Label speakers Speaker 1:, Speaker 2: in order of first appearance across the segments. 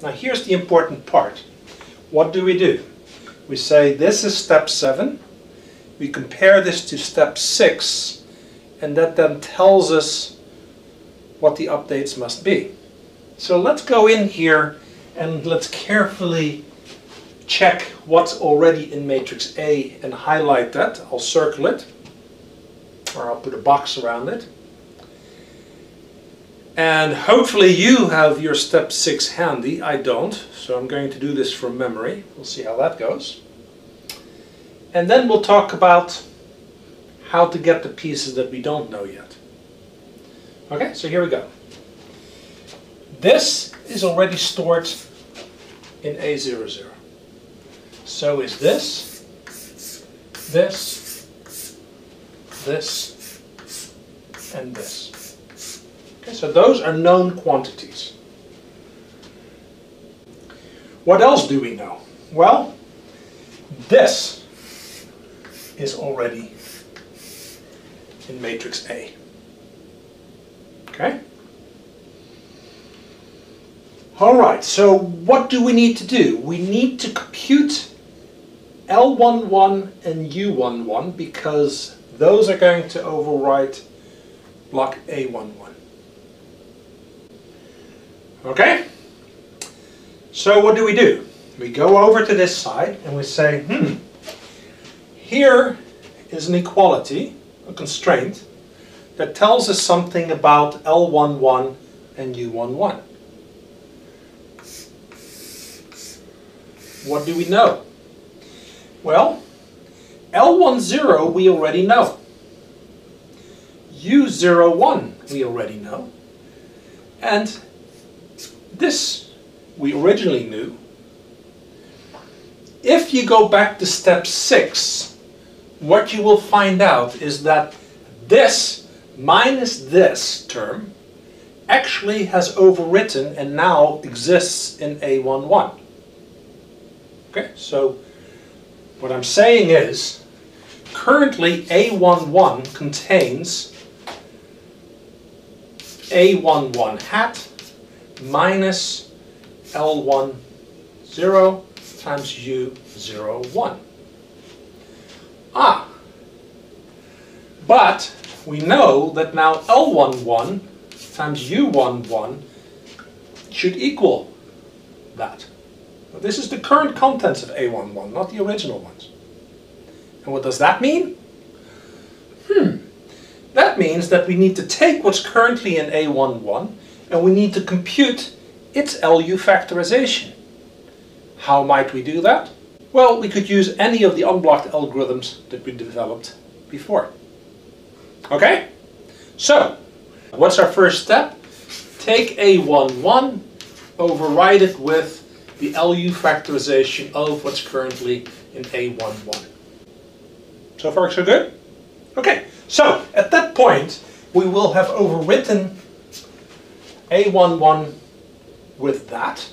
Speaker 1: Now here's the important part. What do? We say this is step 7. We compare this to step 6, and that then tells us what the updates must be. So let's go in here and let's carefully check what's already in matrix A and highlight that. I'll circle it, or I'll put a box around it. And hopefully you have your step 6 handy. I don't, so I'm going to do this from memory. We'll see how that goes. And then we'll talk about how to get the pieces that we don't know yet. Okay, so here we go. This is already stored in A00. So is this, and this. Okay, so those are known quantities. What else do we know? Well, this is already in matrix A. Okay? Alright, so what do we need to do? We need to compute L11 and U11 because those are going to overwrite block A11. Okay? So what do? We go over to this side and we say, here is an equality, a constraint, that tells us something about L11 and U11. What do we know? Well, L10 we already know. U01 we already know. And this we originally knew. If you go back to step 6, what you will find out is that this minus this term actually has overwritten and now exists in A11. Okay, so what I'm saying is currently A11 contains A11 hat minus L10 times U01. But we know that now L11 times U11 should equal that. Now, this is the current contents of A11, not the original ones. And what does that mean? That means that we need to take what's currently in A11 and we need to compute its LU factorization. How might we do that? Well, we could use any of the unblocked algorithms that we developed before. Okay? So, what's our first step? Take A11, override it with the LU factorization of what's currently in A11. So far so good? Okay, so at that point we will have overwritten A11 with that.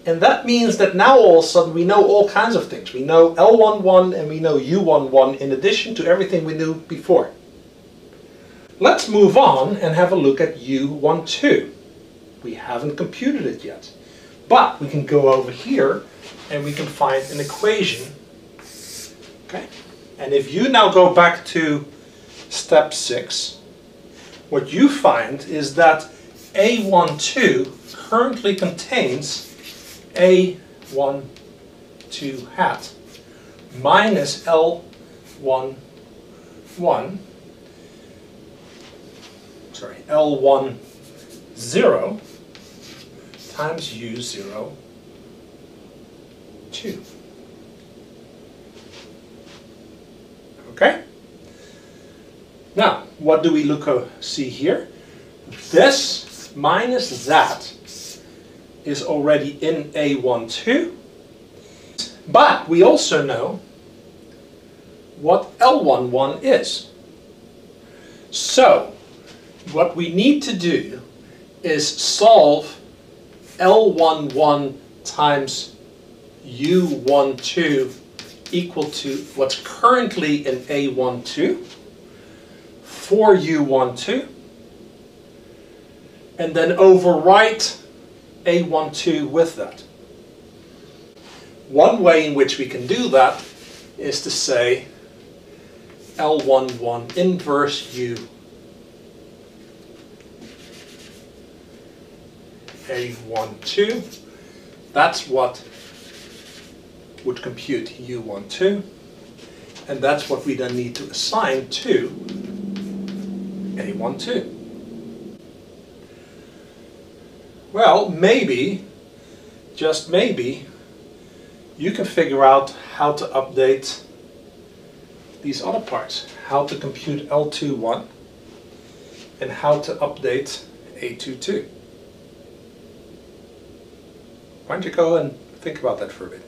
Speaker 1: And that means that now all of a sudden we know all kinds of things. We know L11 and we know U11 in addition to everything we knew before. Let's move on and have a look at U12. We haven't computed it yet. But we can go over here and we can find an equation. Okay? And if you now go back to step 6, what you find is that A12 currently contains A12 hat minus L10 times U02. Okay? Now, what do we see here? This minus that is already in A12, but we also know what L11 is. So, what we need to do is solve L11 times U12 equal to what's currently in A12 for U12, and then overwrite A12 with that. One way in which we can do that is to say L11 inverse U A12. That's what would compute U12, and that's what we then need to assign to A12. Well, maybe, just maybe, you can figure out how to update these other parts, how to compute L21 and how to update A22. Why don't you go and think about that for a bit.